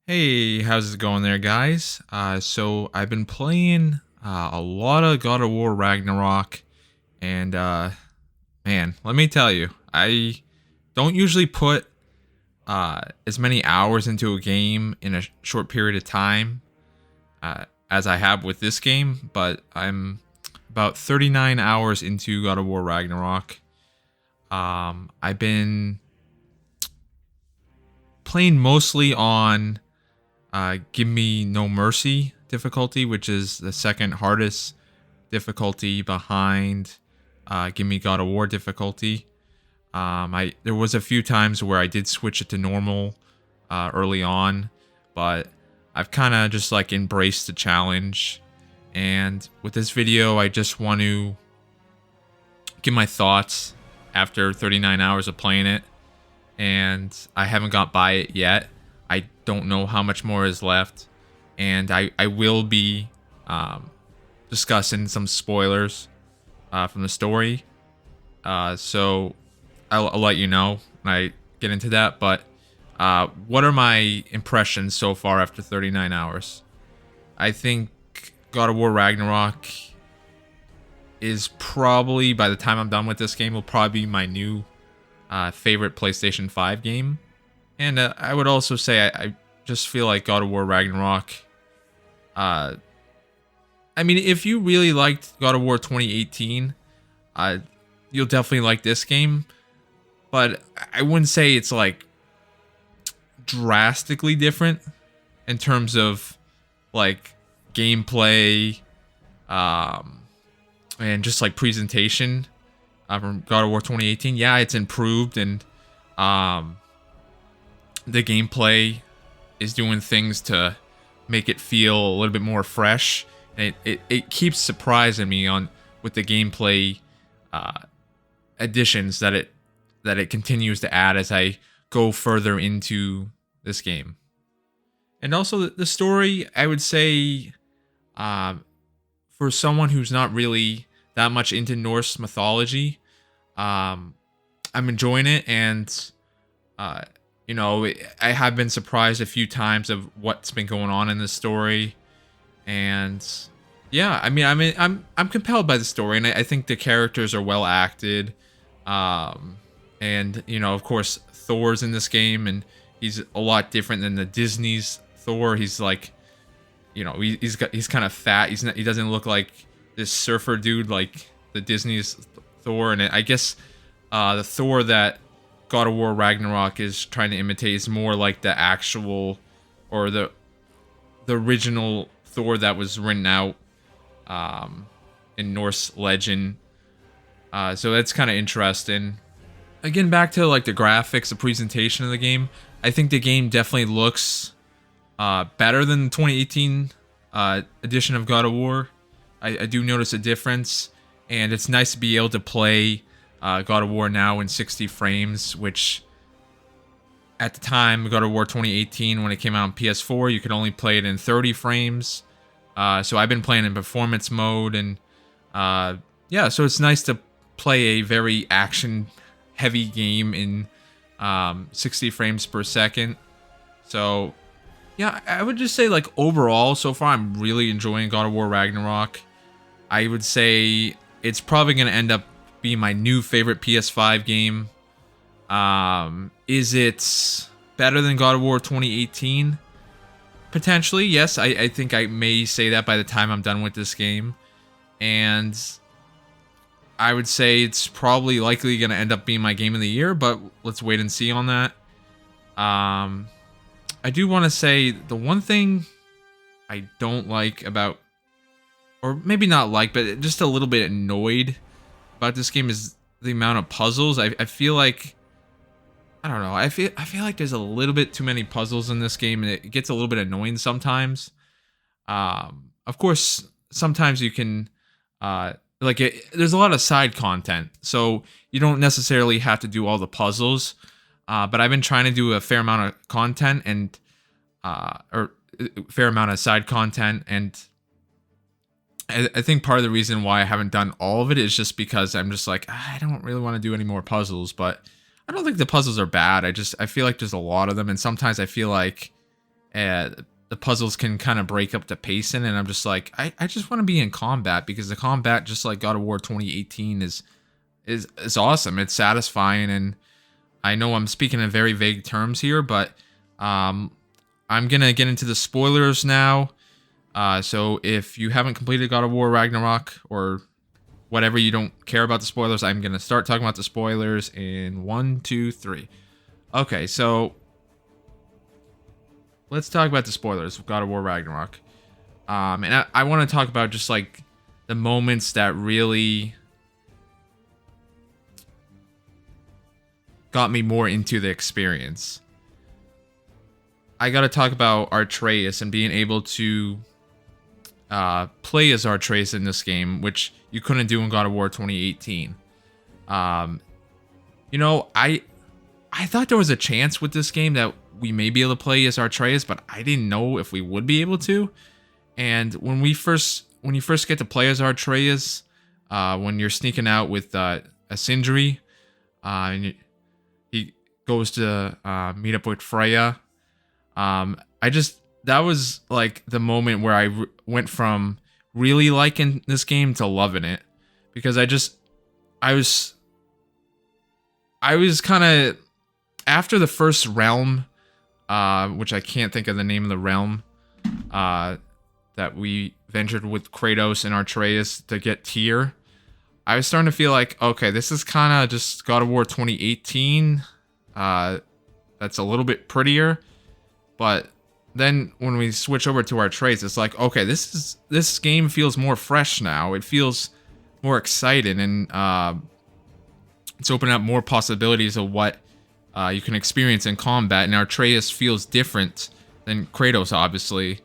Hey, how's it going there, guys? So I've been playing a lot of God of War Ragnarok, and man, let me tell you, I don't usually put as many hours into a game in a short period of time as I have with this game, but I'm about 39 hours into God of War Ragnarok. I've been playing mostly on Give Me No Mercy difficulty, which is the second hardest difficulty behind Give Me God of War difficulty. There was a few times where I did switch it to normal early on, but I've kind of just like embraced the challenge. And with this video, I just want to give my thoughts after 39 hours of playing it, and I haven't got by it yet. I don't know how much more is left, and I will be discussing some spoilers from the story. So I'll let you know when I get into that. But what are my impressions so far after 39 hours? I think God of War Ragnarok is probably, by the time I'm done with this game, will probably be my new favorite PlayStation 5 game. And I would also say I just feel like God of War Ragnarok. I mean, if you really liked God of War 2018, you'll definitely like this game. But I wouldn't say it's like drastically different in terms of like gameplay, and just like presentation from God of War 2018. Yeah, it's improved, and the gameplay is doing things to make it feel a little bit more fresh. And it keeps surprising me on with the gameplay additions that it continues to add as I go further into this game. And also the story, I would say, for someone who's not really that much into Norse mythology, I'm enjoying it. And I have been surprised a few times of what's been going on in the story. And yeah, I'm compelled by the story, and I think the characters are well acted. And of course, Thor's in this game, and he's a lot different than the Disney's Thor. He's like, he's kind of fat. He doesn't look like this surfer dude like the Disney's Thor. And I guess the Thor that God of War Ragnarok is trying to imitate is more like the actual, or the original Thor that was written out in Norse legend. So that's kind of interesting. Again, back to like the graphics, the presentation of the game. I think the game definitely looks better than the 2018 edition of God of War. I do notice a difference, and it's nice to be able to play God of War now in 60 frames, which at the time, God of War 2018, when it came out on PS4, you could only play it in 30 frames. So I've been playing in performance mode, and yeah, so it's nice to play a very action-heavy game in 60 frames per second. So yeah, I would just say, like, overall, so far, I'm really enjoying God of War Ragnarok. I would say it's probably going to end up being my new favorite PS5 game. Is it better than God of War 2018? Potentially, yes. I think I may say that by the time I'm done with this game. And I would say it's probably likely going to end up being my game of the year, but let's wait and see on that. I do want to say the one thing I don't like about, or maybe not like, but just a little bit annoyed about this game is the amount of puzzles. I feel like, I don't know, I feel like there's a little bit too many puzzles in this game, and it gets a little bit annoying sometimes. Of course, sometimes you can there's a lot of side content, so you don't necessarily have to do all the puzzles. But I've been trying to do a fair amount of content, and or a fair amount of side content, and I think part of the reason why I haven't done all of it is just because I'm just like, I don't really want to do any more puzzles. But I don't think the puzzles are bad. I feel like there's a lot of them, and sometimes I feel like the puzzles can kind of break up the pacing, and I'm just like, I just want to be in combat, because the combat, just like God of War 2018, is awesome. It's satisfying, and I know I'm speaking in very vague terms here, but I'm gonna get into the spoilers now. So if you haven't completed God of War Ragnarok or whatever, you don't care about the spoilers, I'm gonna start talking about the spoilers in 1, 2, 3. Okay, so let's talk about the spoilers of God of War Ragnarok. And I want to talk about just like the moments that really got me more into the experience. I got to talk about Atreus and being able to play as Atreus in this game, which you couldn't do in God of War 2018. You know, I thought there was a chance with this game that we may be able to play as Atreus, but I didn't know if we would be able to. And when you first get to play as Atreus, when you're sneaking out with a Sindri, and he goes to meet up with Freya, that was like the moment where I went from really liking this game to loving it, because I was kind of, after the first realm, which I can't think of the name of the realm, that we ventured with Kratos and Atreus to get Tyr, I was starting to feel like, okay, this is kind of just God of War 2018. That's a little bit prettier, but then when we switch over to Atreus, it's like, okay, this game feels more fresh now. It feels more exciting, and it's opening up more possibilities of what you can experience in combat. And Atreus feels different than Kratos, obviously,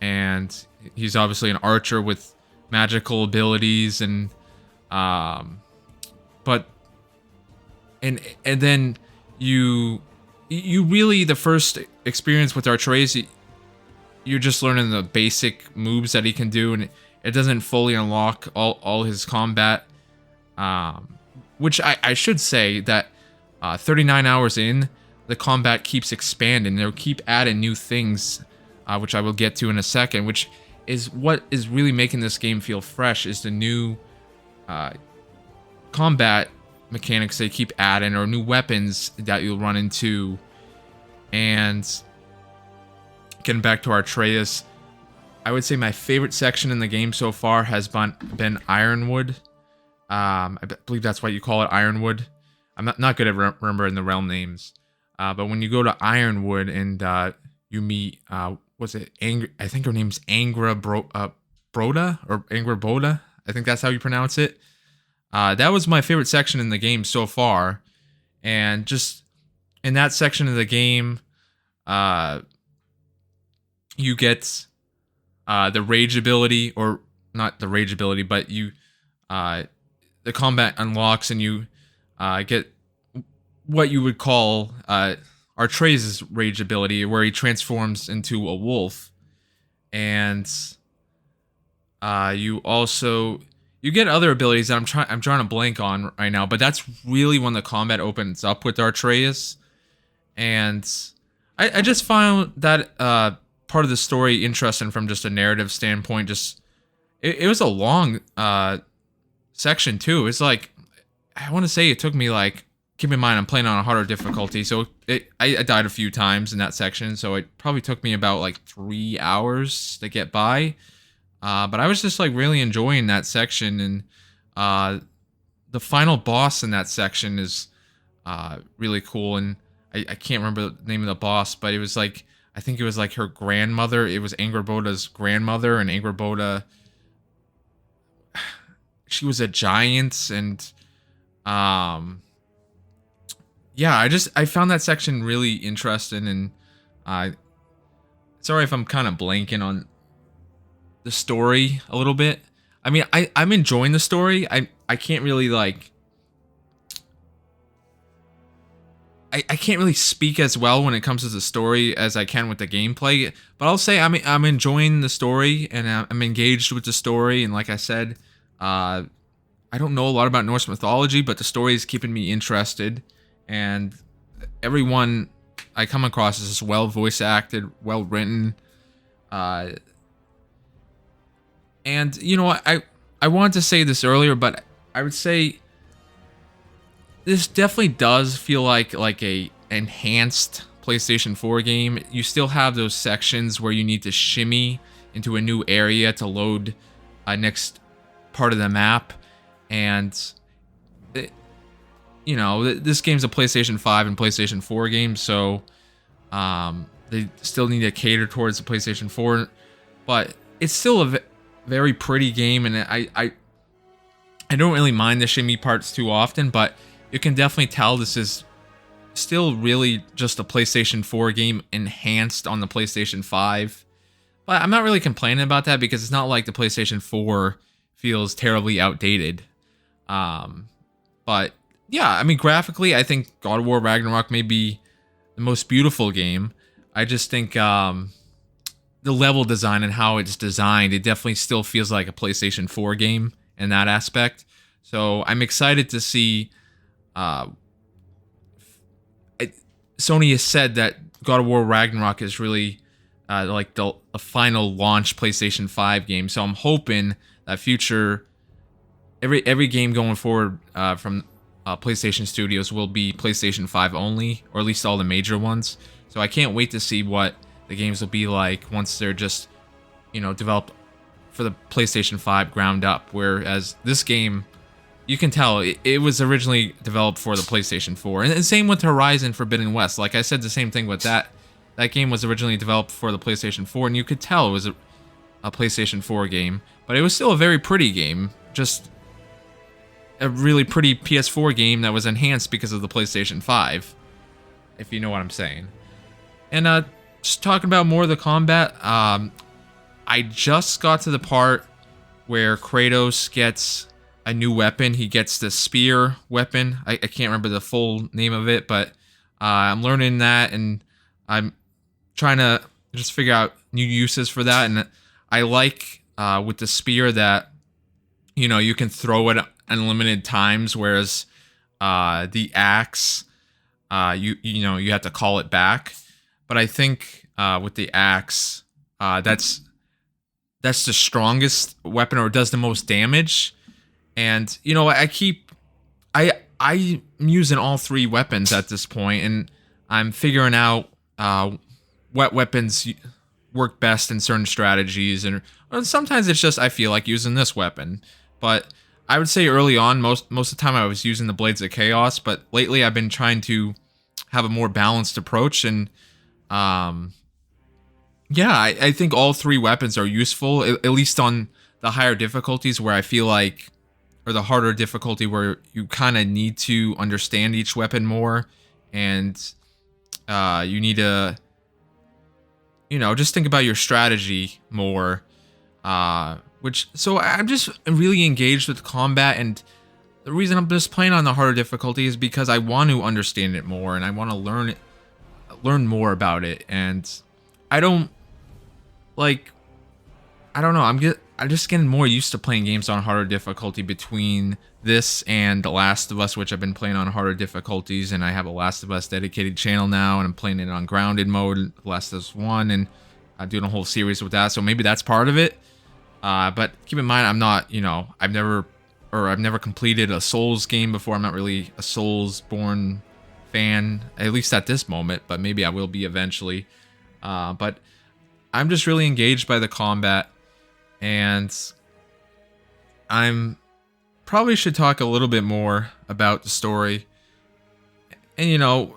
and he's obviously an archer with magical abilities, and then you really, the first experience with Atreus, you're just learning the basic moves that he can do, and it doesn't fully unlock all his combat, which I should say that 39 hours in, the combat keeps expanding. They'll keep adding new things, which I will get to in a second, which is what is really making this game feel fresh, is the new combat mechanics they keep adding, or new weapons that you'll run into. And getting back to Atreus, I would say my favorite section in the game so far has been Ironwood. I believe that's what you call it, Ironwood. I'm not good at remembering the realm names. But when you go to Ironwood and you meet, what's it? I think her name's Angra Broda, or Angra Boda. I think that's how you pronounce it. That was my favorite section in the game so far. And just in that section of the game, you get the rage ability, or not the rage ability, but the combat unlocks, and you get what you would call Atreus' rage ability, where he transforms into a wolf. And you get other abilities that I'm trying to blank on right now, but that's really when the combat opens up with Atreus. And I just found that part of the story interesting from just a narrative standpoint. Just it was a long section too. It's like, I want to say it took me, like, keep in mind I'm playing on a harder difficulty, so I died a few times in that section, so it probably took me about like 3 hours to get by. But I was just like really enjoying that section, and the final boss in that section is really cool. And I can't remember the name of the boss, but it was like, I think it was like her grandmother. It was Angrboda's grandmother, and Angrboda, she was a giant, and yeah, I found that section really interesting. And sorry if I'm kind of blanking on the story a little bit. I mean, I'm enjoying the story. I can't really like, I can't really speak as well when it comes to the story as I can with the gameplay, but I'll say I'm enjoying the story, and I'm engaged with the story. And like I said, I don't know a lot about Norse mythology, but the story is keeping me interested, and everyone I come across as well voice acted, well written. Uh, and you know, I wanted to say this earlier, but I would say this definitely does feel like a enhanced PlayStation 4 game. You still have those sections where you need to shimmy into a new area to load a next part of the map, and you know, this game's a PlayStation 5 and PlayStation 4 game, so they still need to cater towards the PlayStation 4, but it's still a very pretty game, and I don't really mind the shimmy parts too often, but you can definitely tell this is still really just a PlayStation 4 game enhanced on the PlayStation 5. But I'm not really complaining about that because it's not like the PlayStation 4 feels terribly outdated. But yeah, I mean, graphically, I think God of War Ragnarok may be the most beautiful game. I just think the level design and how it's designed, it definitely still feels like a PlayStation 4 game in that aspect. So I'm excited to see. Sony has said that God of War Ragnarok is really like the final launch PlayStation 5 game. So I'm hoping that every game going forward from PlayStation Studios will be PlayStation 5 only, or at least all the major ones. So I can't wait to see what the games will be like once they're just, you know, developed for the PlayStation 5 ground up. Whereas this game, you can tell it was originally developed for the PlayStation 4. And same with Horizon Forbidden West. Like I said, the same thing with that. That game was originally developed for the PlayStation 4, and you could tell it was a PlayStation 4 game. But it was still a very pretty game. Just a really pretty PS4 game that was enhanced because of the PlayStation 5. If you know what I'm saying. And just talking about more of the combat, I just got to the part where Kratos gets a new weapon. He gets the spear weapon. I can't remember the full name of it, but I'm learning that, and I'm trying to just figure out new uses for that. And I like with the spear that, you know, you can throw it unlimited times, whereas the axe, you know, you have to call it back. But I think with the axe, that's the strongest weapon, or does the most damage. And you know, I'm using all three weapons at this point, and I'm figuring out what weapons work best in certain strategies. And sometimes it's just I feel like using this weapon. But I would say early on, most of the time I was using the Blades of Chaos. But lately I've been trying to have a more balanced approach, and yeah, I think all three weapons are useful, at least on the higher difficulties where I feel like, or the harder difficulty where you kind of need to understand each weapon more, and you need to, you know, just think about your strategy more. So I'm just really engaged with combat, and the reason I'm just playing on the harder difficulty is because I want to understand it more, and I want to learn more about it. And I don't know. I'm just getting more used to playing games on harder difficulty between this and The Last of Us, which I've been playing on harder difficulties, and I have a Last of Us dedicated channel now, and I'm playing it on grounded mode, Last of Us 1, and I'm doing a whole series with that, so maybe that's part of it. But keep in mind, I'm not, you know, I've never completed a Souls game before. I'm not really a Souls-born fan, at least at this moment, but maybe I will be eventually. But I'm just really engaged by the combat, and I'm probably should talk a little bit more about the story. And you know,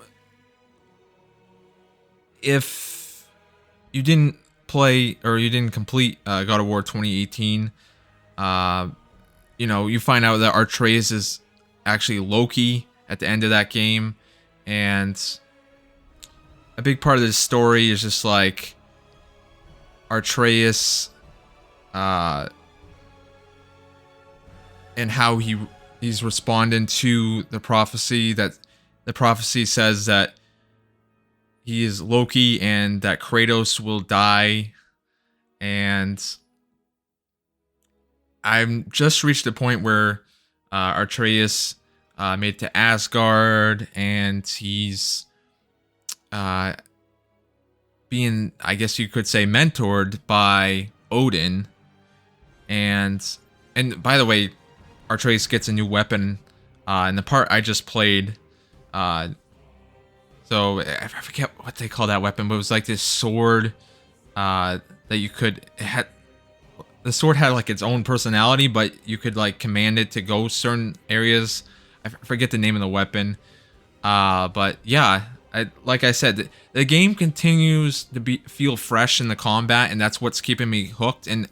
if you didn't play or you didn't complete God of War 2018, you know, you find out that Atreus is actually Loki at the end of that game, and a big part of this story is just like Atreus, and how he's responding to the prophecy. That the prophecy says that he is Loki and that Kratos will die. And I'm just reached the point where Atreus made it to Asgard, and he's uh, being, I guess you could say, mentored by Odin. And by the way, Atreus gets a new weapon in the part I just played. So I forget what they call that weapon, but it was like this sword that you could. The sword had like its own personality, but you could like command it to go certain areas. I forget the name of the weapon. But yeah, like I said, the game continues to feel fresh in the combat, and that's what's keeping me hooked. And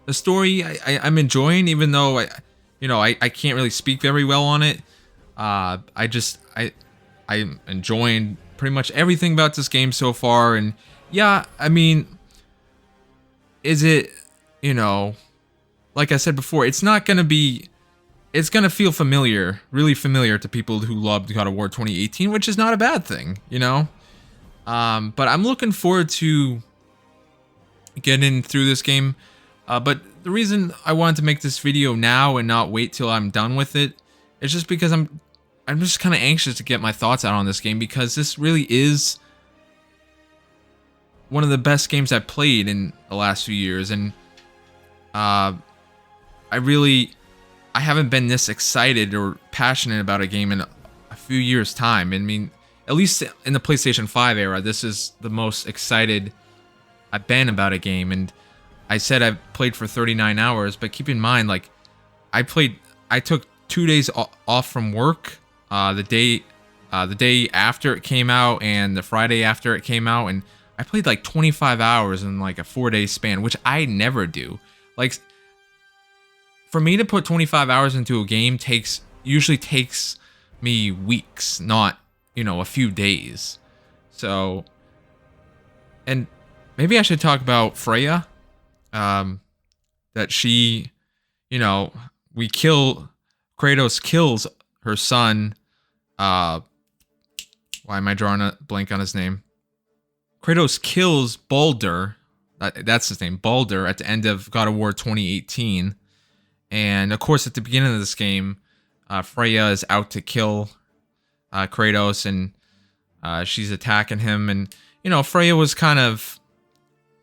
the story I'm enjoying, even though I can't really speak very well on it. I'm enjoying pretty much everything about this game so far. And yeah, I mean, is it, like I said before, it's not gonna be. It's gonna feel familiar, really familiar to people who loved God of War 2018, which is not a bad thing, But I'm looking forward to getting through this game. But the reason I wanted to make this video now and not wait till I'm done with it is just because I'm just kind of anxious to get my thoughts out on this game, because this really is one of the best games I've played in the last few years, and I haven't been this excited or passionate about a game in a few years' time. I mean, at least in the PlayStation 5 era, this is the most excited I've been about a game. And I said I've played for 39 hours, but keep in mind, like, I took 2 days off from work, the day after it came out and the Friday after it came out, and I played like 25 hours in like a 4-day span, which I never do. Like, for me to put 25 hours into a game usually takes me weeks, not, a few days. So, and maybe I should talk about Freya. That she, Kratos kills her son. Why am I drawing a blank on his name? Kratos kills Baldur. That's his name, Baldur, at the end of God of War 2018. And of course, at the beginning of this game, Freya is out to kill Kratos, and she's attacking him. And Freya was kind of,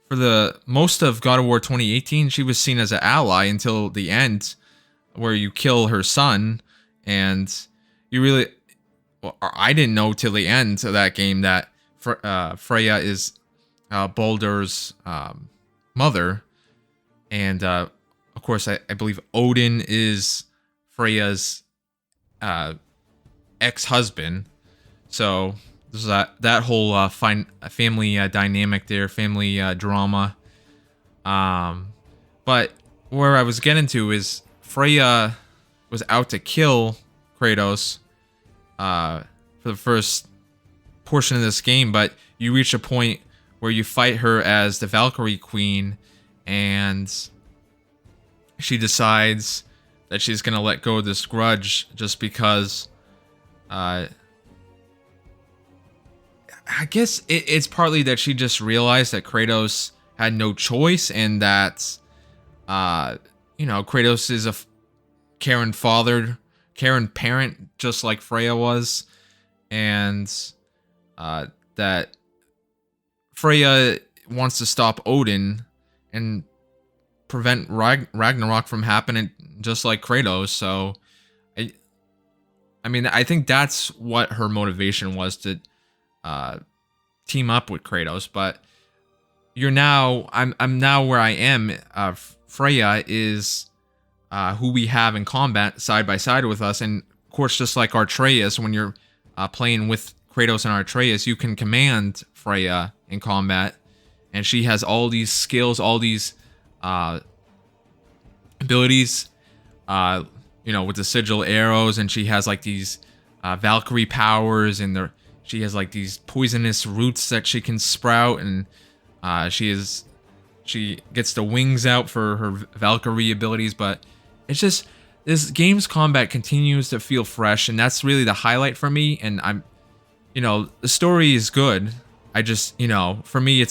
for the most of God of War 2018, she was seen as an ally until the end, where you kill her son, and I didn't know till the end of that game that Freya is Baldur's mother, and of course, I believe Odin is Freya's ex-husband. So there's that whole family dynamic there, family drama. But where I was getting to is Freya was out to kill Kratos for the first portion of this game, but you reach a point where you fight her as the Valkyrie Queen, and she decides that she's gonna let go of this grudge just because I guess it's partly that she just realized that Kratos had no choice, and that Kratos is a caring father, caring parent, just like Freya was, and that Freya wants to stop Odin and prevent Ragnarok from happening, just like Kratos. So I mean, I think that's what her motivation was, to team up with Kratos. But I'm now where I am. Freya is who we have in combat side by side with us, and of course, just like Atreus, when you're playing with Kratos and Atreus, you can command Freya in combat, and she has all these skills, all these abilities, with the sigil arrows, and she has like these Valkyrie powers, and she has like these poisonous roots that she can sprout, and she gets the wings out for her Valkyrie abilities. But it's just, this game's combat continues to feel fresh, and that's really the highlight for me. And I'm, the story is good. I just, for me,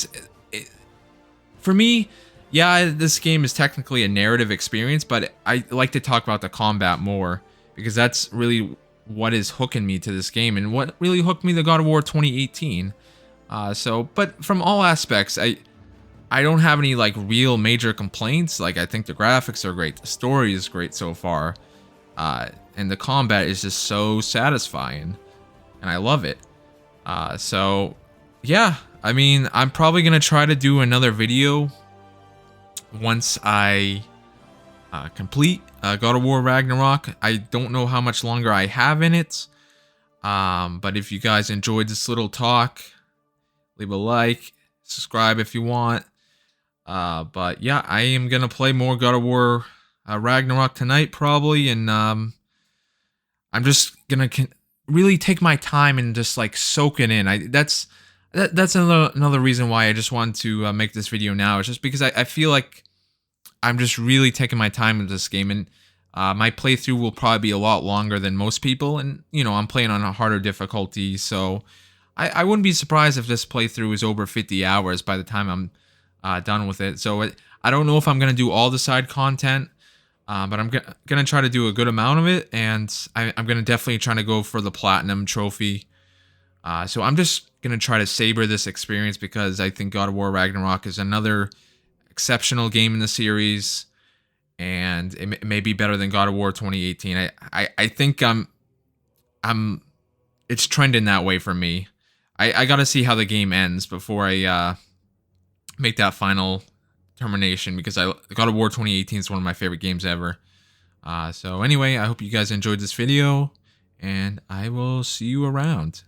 yeah, this game is technically a narrative experience, but I like to talk about the combat more, because that's really what is hooking me to this game, and what really hooked me to God of War 2018. But from all aspects, I don't have any like real major complaints. Like I think the graphics are great, the story is great so far, and the combat is just so satisfying, and I love it. So yeah, I mean, I'm probably gonna try to do another video once I complete God of War Ragnarok. I don't know how much longer I have in it, but if you guys enjoyed this little talk, leave a like, subscribe if you want. But yeah, I am gonna play more God of War Ragnarok tonight probably, and I'm just gonna really take my time and just like soak it in. That's another reason why I just wanted to make this video now. It's just because I feel like I'm just really taking my time into this game, and my playthrough will probably be a lot longer than most people, and you know, I'm playing on a harder difficulty, so I wouldn't be surprised if this playthrough is over 50 hours by the time I'm done with it. So I don't know if I'm going to do all the side content, but I'm going to try to do a good amount of it, and I'm going to definitely try to go for the Platinum trophy. So I'm just going to try to savor this experience because I think God of War Ragnarok is another exceptional game in the series, and it may be better than God of War 2018. I think it's trending that way for me. I got to see how the game ends before I make that final determination, because God of War 2018 is one of my favorite games ever. So anyway, I hope you guys enjoyed this video, and I will see you around.